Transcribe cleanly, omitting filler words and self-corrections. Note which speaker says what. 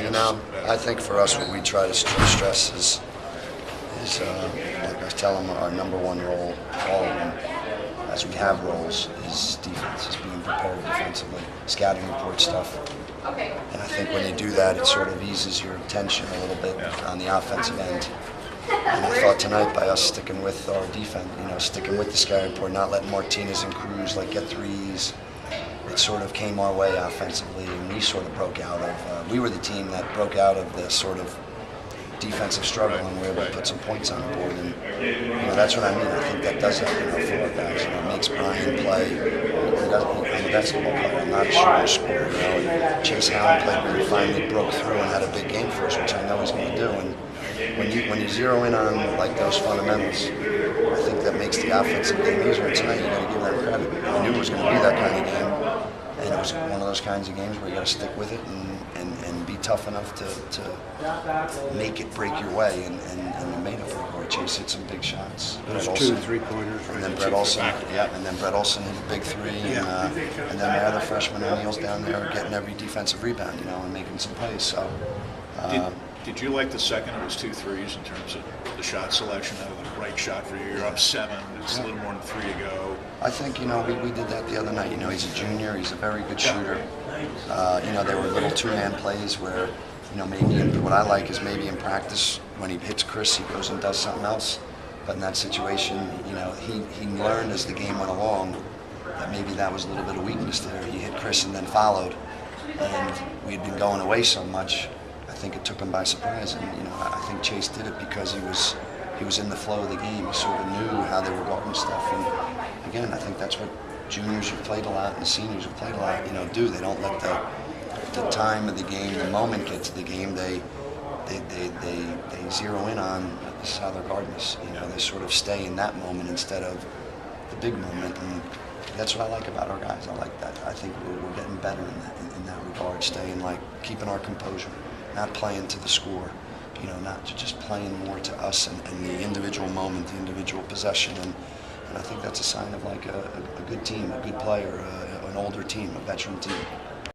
Speaker 1: You know, I think for us, what we try to stress is like I tell them, our number one role, all of them, as we have roles, is defense, is being prepared defensively, scouting report stuff. And I think when you do that, it sort of eases your tension a little bit on the offensive end. And I thought tonight, by us sticking with our defense, you know, sticking with the scouting report, not letting Martinez and Cruz get threes, it sort of came our way offensively, and we sort of broke out of. We were the team that broke out of the sort of defensive struggle, and we were able to put some points on the board. And you know, that's what I mean. I think that does it, you know, for our guys. You know, it makes Brian play. I'm a basketball player. I'm not a shooter scorer. You know, and Chase Allen played when he finally broke through and had a big game for us, which I know he's going to do. And when you zero in on like those fundamentals, I think that makes the offensive game easier. And tonight you got to give them credit. I knew it was going to be that kind of game. And it was one of those kinds of games where you got to stick with it and be tough enough to make it break your way, and it made it break your way. Chase hit some big shots.
Speaker 2: Those 2 3-pointers.
Speaker 1: And then Brett Olson, and then Brett Olson hit a big three, and then my other freshman O'Neal's down there getting every defensive rebound, you know, and making some plays. So.
Speaker 3: Did you like the second of his 2 threes in terms of the shot selection, the right shot for you? You're up 7. It's a little more than 3 to go.
Speaker 1: I think, you know, we did that the other night. You know, he's a junior. He's a very good shooter. You know, there were little 2-man plays where, you know, maybe what I like is maybe in practice when he hits Chris, he goes and does something else. But in that situation, you know, he learned as the game went along that maybe that was a little bit of weakness there. He hit Chris and then followed, and we'd been going away so much. I think it took him by surprise, and you know, I think Chase did it because he was in the flow of the game. He sort of knew how they were guarding stuff, and again, I think that's what juniors who've played a lot and the seniors who've played a lot, you know, do. They don't let the time of the game, the moment get to the game. They zero in on this is how they're guarding us. You know, they sort of stay in that moment instead of the big moment, and that's what I like about our guys. I like that. I think we're getting better in that regard, staying keeping our composure. Not playing to the score, you know, not just playing more to us and the individual moment, the individual possession, and I think that's a sign of a good team, a good player, an older team, a veteran team.